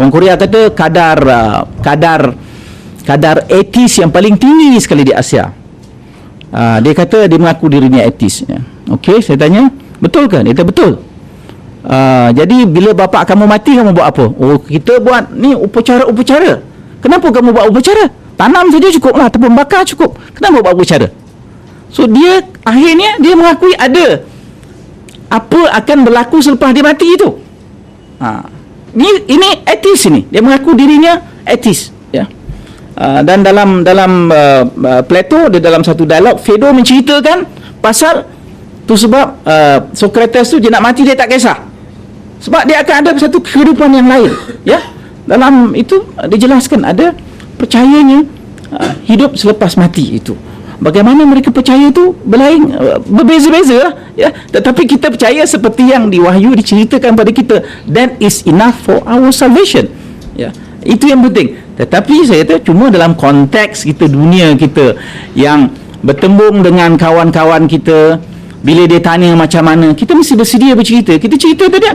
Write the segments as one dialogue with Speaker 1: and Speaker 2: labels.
Speaker 1: Orang Korea kata kadar etis yang paling tinggi sekali di Asia. Dia kata dia mengaku dirinya etis. Ya. Okey, saya tanya, betul ke? Dia kata betul. Jadi bila bapa kamu mati, kamu buat apa? Oh, kita buat ni upacara. Kenapa kamu buat upacara? Tanam saja cukuplah, ataupun bakar cukup. Kenapa buat upacara? So dia akhirnya dia mengakui ada apa akan berlaku selepas dia mati itu. Ini etis ini. Dia mengaku dirinya etis, ya. Dan dalam Plato, dia dalam satu dialog, Phaedo menceritakan pasal tu sebab Socrates tu dia nak mati dia tak kisah. Sebab dia akan ada satu kehidupan yang lain, ya. Dalam itu dia jelaskan ada percayanya hidup selepas mati itu. Bagaimana mereka percaya itu berlain, berbeza-beza, ya. Tetapi kita percaya seperti yang di Wahyu diceritakan pada kita. That is enough for our salvation, ya. Itu yang penting. Tetapi saya kata cuma dalam konteks kita, dunia kita yang bertembung dengan kawan-kawan kita, bila dia tanya macam mana, kita mesti bersedia bercerita. Kita cerita tadi,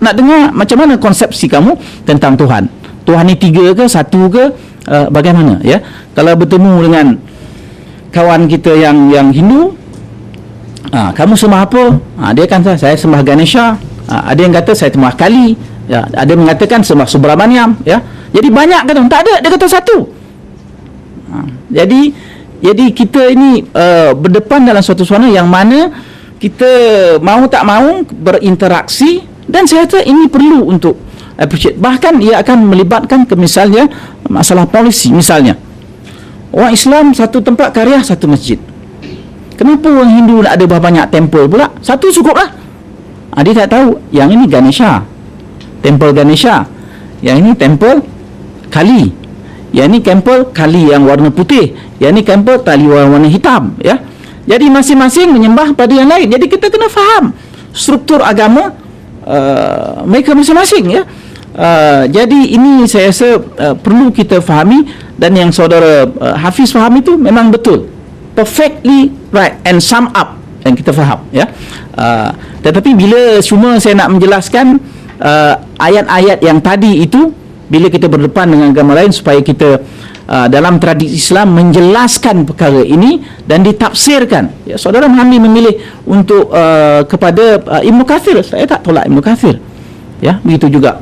Speaker 1: nak dengar macam mana konsepsi kamu tentang Tuhan. Tuhan ni 3 ke 1 ke, bagaimana, ya. Kalau bertemu dengan kawan kita yang Hindu, kamu sembah apa? Dia kata saya sembah Ganesha. Ada yang kata saya sembah Kali, ya. Ada yang mengatakan sembah Subramaniam, ya. Jadi banyak kata tak ada, dia kata satu. Jadi kita ini berdepan dalam suatu suasana yang mana kita mahu tak mahu berinteraksi, dan saya kata ini perlu untuk appreciate. Bahkan ia akan melibatkan ke misalnya masalah polisi. Misalnya orang Islam satu tempat karya satu masjid, kenapa orang Hindu nak ada banyak temple pula? Satu cukuplah. Dia tak tahu yang ini Ganesha, temple Ganesha, yang ini temple Kali, yang ini temple Kali yang warna putih, yang ini temple Kali warna hitam, ya. Jadi masing-masing menyembah pada yang lain. Jadi kita kena faham struktur agama mereka masing-masing, ya. Jadi ini saya rasa perlu kita fahami, dan yang saudara Hafiz faham itu memang betul, perfectly right and sum up, yang kita faham, ya. Tetapi bila cuma saya nak menjelaskan ayat-ayat yang tadi itu, bila kita berdepan dengan agama lain, supaya kita dalam tradisi Islam menjelaskan perkara ini dan ditafsirkan, ya. Saudara memilih untuk kepada Ibnu Katsir, saya tak tolak Ibnu Katsir, ya. Begitu juga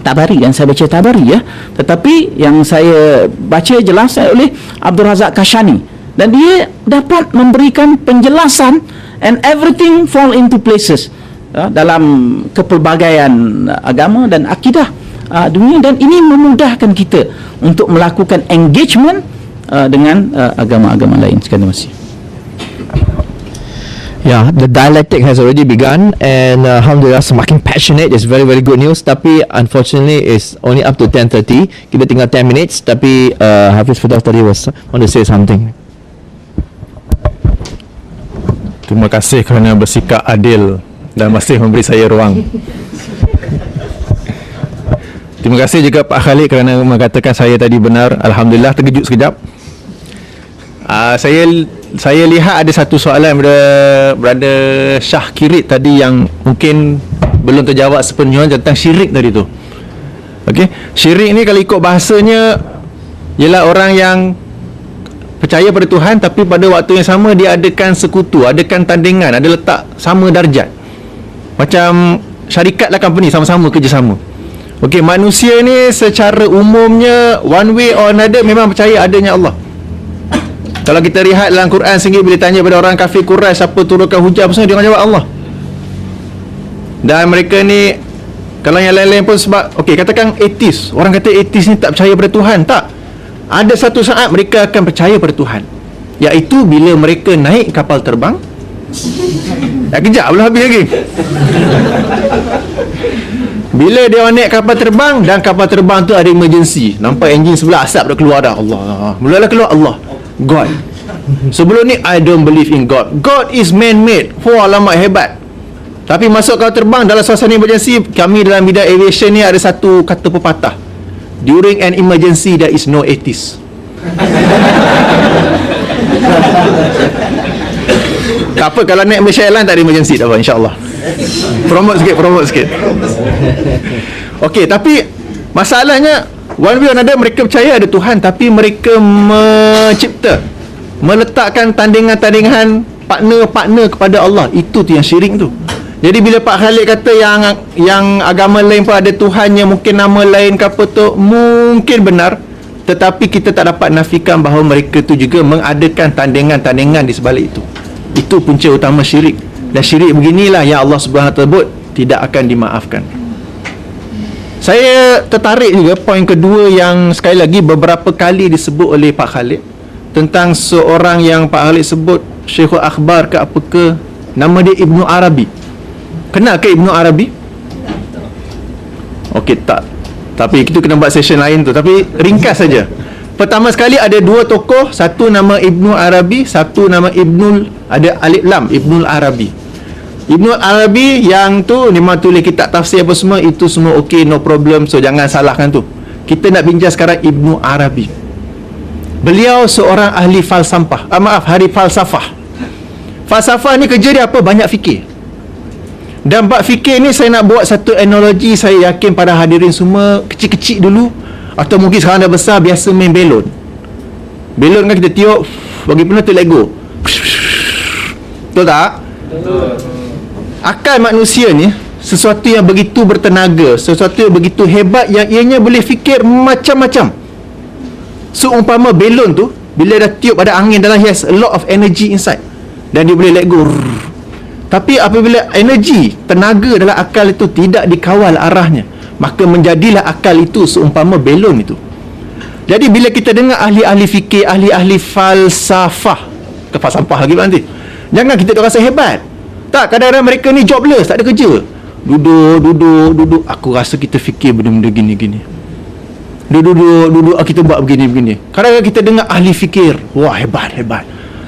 Speaker 1: Tabari, yang saya baca Tabari, ya. Tetapi yang saya baca jelas oleh Abdul Razak Kashani, dan dia dapat memberikan penjelasan, and everything fall into places, ya, dalam kepelbagaian agama dan akidah dunia, dan ini memudahkan kita untuk melakukan engagement dengan agama-agama lain. Sekian, terima kasih.
Speaker 2: Yeah, the dialectic has already begun, and alhamdulillah semakin passionate. It's very very good news. Tapi unfortunately it's only up to 10:30. Kita tinggal 10 minutes. Tapi Hafiz Firdaus tadi want to say something.
Speaker 3: Terima kasih kerana bersikap adil dan masih memberi saya ruang. Terima kasih juga Pak Khalid kerana mengatakan saya tadi benar. Alhamdulillah, terkejut sekejap. Saya lihat ada satu soalan Brother Shah Kirit tadi yang mungkin belum terjawab sepenuhnya tentang syirik tadi tu. Okey, syirik ni kalau ikut bahasanya ialah orang yang percaya pada Tuhan, tapi pada waktu yang sama dia adakan sekutu, adakan tandingan, ada letak sama darjat. Macam syarikat lah, company sama-sama kerjasama. Okey, manusia ni secara umumnya one way or another memang percaya adanya Allah. Kalau kita lihat dalam Quran sendiri, bila tanya pada orang kafir Quraisy siapa turunkan hujan, pasal dia akan jawab Allah. Dan mereka ni, kalau yang lain-lain pun sebab, okey, katakan atheist. Orang kata atheist ni tak percaya pada Tuhan. Tak. Ada satu saat mereka akan percaya pada Tuhan, iaitu bila mereka naik kapal terbang. Kejap, belum habis lagi. Bila dia naik kapal terbang, dan kapal terbang tu ada emergency, nampak enjin sebelah asap dah keluar dah. Allah, mulalah keluar Allah, God. Sebelum ni I don't believe in God. God is man-made. Alamak hebat. Tapi masuk kapal terbang dalam suasana emergency, kami dalam bidang aviation ni ada satu kata pepatah, during an emergency there is no atheist. Tak apa, kalau naik Malaysia Airlines tak ada emergency, tak apa, insyaAllah. Promote sikit. Okey, tapi Masalahnya one way or another mereka percaya ada Tuhan, tapi mereka meletakkan tandingan-tandingan, partner-partner kepada Allah. Itu tu yang syirik tu. Jadi bila Pak Khalid kata yang agama lain pun ada Tuhannya, mungkin nama lain ke apa tu, mungkin benar, tetapi kita tak dapat nafikan bahawa mereka tu juga mengadakan tandingan-tandingan di sebalik itu. Itu punca utama syirik. Dan syirik beginilah yang Allah Subhanahu Wa Taala sebut tidak akan dimaafkan. Saya tertarik juga poin kedua yang sekali lagi beberapa kali disebut oleh Pak Khalid, tentang seorang yang Pak Khalid sebut Syekhul Akhbar ke apa ke, nama dia Ibnu Arabi. Kenal ke Ibnu Arabi? Okey, tak. Tapi itu kena buat session lain tu. Tapi ringkas saja. Pertama sekali ada dua tokoh, satu nama Ibnu Arabi, satu nama ada alif lam, Ibnul Arabi. Ibnul Arabi yang tu memang tulis kitab tafsir apa semua, itu semua okey, no problem. So jangan salahkan tu. Kita nak bincang sekarang Ibnu Arabi. Beliau seorang ahli falsafah. Ahli falsafah. Falsafah ni kerja dia apa? Banyak fikir. Dan bab fikir ni saya nak buat satu analogi. Saya yakin para hadirin semua kecil-kecil dulu, atau mungkin sekarang dah besar, biasa main belon. Belon kan kita tiup, bagi penuh tu let go. Betul tak? Betul. Akal manusia ni sesuatu yang begitu bertenaga, sesuatu yang begitu hebat, yang ianya boleh fikir macam-macam. Seumpama belon tu, bila dah tiup ada angin dalam, he has a lot of energy inside, dan dia boleh let go. Tapi apabila energi, tenaga dalam akal itu tidak dikawal arahnya, maka menjadilah akal itu seumpama belon itu. Jadi bila kita dengar ahli-ahli fikir, ahli-ahli falsafah, ke falsafah lagi nanti, jangan kita rasa hebat. Tak, kadang-kadang mereka ni jobless, tak ada kerja. Duduk. Aku rasa kita fikir benda-benda gini-gini. Duduk, kita buat begini-begini. Kadang-kadang kita dengar ahli fikir, wah hebat.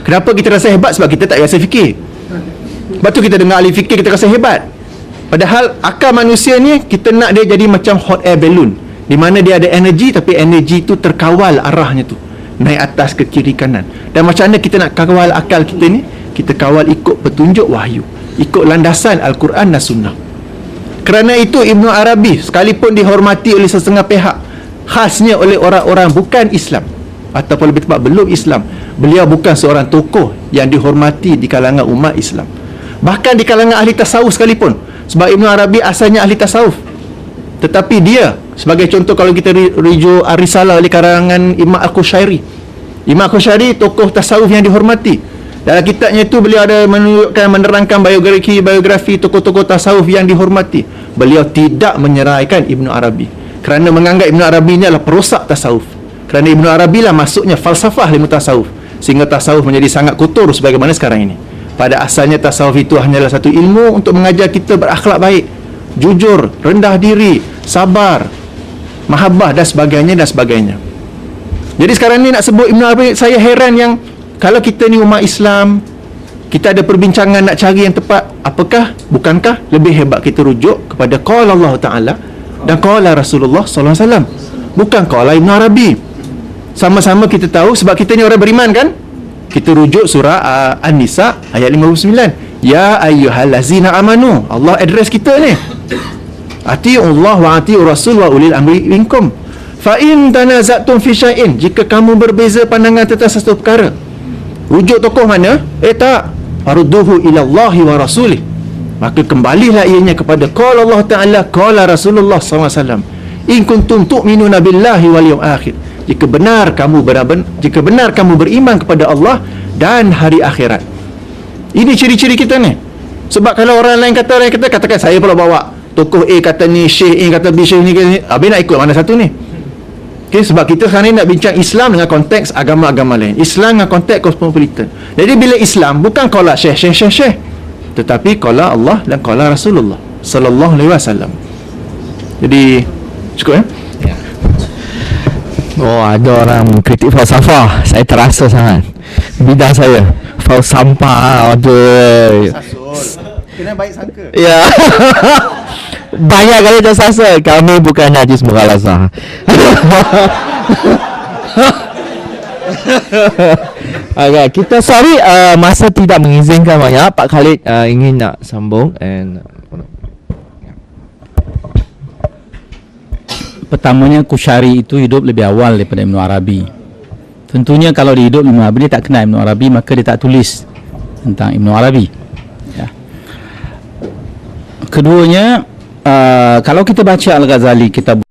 Speaker 3: Kenapa kita rasa hebat? Sebab kita tak rasa fikir. Lepas tu kita dengar ahli fikir, kita rasa hebat. Padahal akal manusia ni, kita nak dia jadi macam hot air balloon, di mana dia ada energi, tapi energi tu terkawal arahnya tu, naik atas ke kiri kanan. Dan macam mana kita nak kawal akal kita ni? Kita kawal ikut petunjuk wahyu, ikut landasan Al-Quran dan Sunnah. Kerana itu Ibnu Arabi, sekalipun dihormati oleh setengah pihak, khasnya oleh orang-orang bukan Islam, ataupun lebih tepat belum Islam, beliau bukan seorang tokoh yang dihormati di kalangan umat Islam, bahkan di kalangan ahli tasawuf sekalipun. Sebab Ibnu Arabi asalnya ahli tasawuf, tetapi dia, sebagai contoh kalau kita rujuk Ar-Risalah oleh karangan Imam Al-Qushairi, Imam Al-Qushairi tokoh tasawuf yang dihormati. Dalam kitabnya itu beliau ada menerangkan biografi tokoh-tokoh tasawuf yang dihormati. Beliau tidak menyeraikan Ibnu Arabi, kerana menganggap Ibnu Arabi ini adalah perosak tasawuf. Kerana Ibnu Arabi lah masuknya falsafah ilmu tasawuf, sehingga tasawuf menjadi sangat kotor sebagaimana sekarang ini. Pada asalnya tasawuf itu hanyalah satu ilmu untuk mengajar kita berakhlak baik, jujur, rendah diri, sabar, mahabbah dan sebagainya. Jadi sekarang ni nak sebut Ibnu Arabi, saya heran yang kalau kita ni umat Islam, kita ada perbincangan nak cari yang tepat, bukankah lebih hebat kita rujuk kepada qala Allah Ta'ala dan qala Rasulullah sallallahu alaihi wasallam, bukan qala Ibnu Arabi. Sama-sama kita tahu, sebab kita ni orang beriman kan, kita rujuk surah An-Nisa ayat 59. Ya ayyuhallazina amanu, Allah address kita ni, ati'ullah wa ati'ur rasul wa ulil amri minkum. Fa in tanazatum fi syai'in, jika kamu berbeza pandangan tentang sesuatu perkara. Rujuk tokoh mana? Tak, farudduhu ila Allahi wa rasulih, maka kembalilah ianya kepada qala Allah Ta'ala, qala Rasulullah SAW. In kuntum tu'minuna billahi wal yawmil akhir, jika benar kamu beriman kepada Allah dan hari akhirat. Ini ciri-ciri kita ni. Sebab kalau orang lain katakan saya pula bawa tokoh A kata ni, Syekh A kata B, Syekh ni, habis nak ikut mana satu ni? Okay, sebab kita sekarang ni nak bincang Islam dengan konteks agama-agama lain, Islam dengan konteks cosmopolitan. Jadi bila Islam bukan qala Syekh, tetapi qala Allah dan qala Rasulullah sallallahu alaihi wasallam. Jadi cukup ya?
Speaker 2: Oh, ada orang kritik falsafah. Saya terasa sangat. Bidang saya falsafah. Aduh.
Speaker 3: Kena baik sangka.
Speaker 2: Ya. Banyak kali tersasar. Kami bukan najis mughalasah. Okay, kita sorry masa tidak mengizinkan banyak. Pak Khalid ingin nak sambung and
Speaker 4: pertamanya Qushayri itu hidup lebih awal daripada Ibn Arabi. Tentunya kalau dia hidup Ibn Arabi, dia tak kenal Ibn Arabi, maka dia tak tulis tentang Ibn Arabi. Ya. Keduanya, kalau kita baca Al-Ghazali, kitab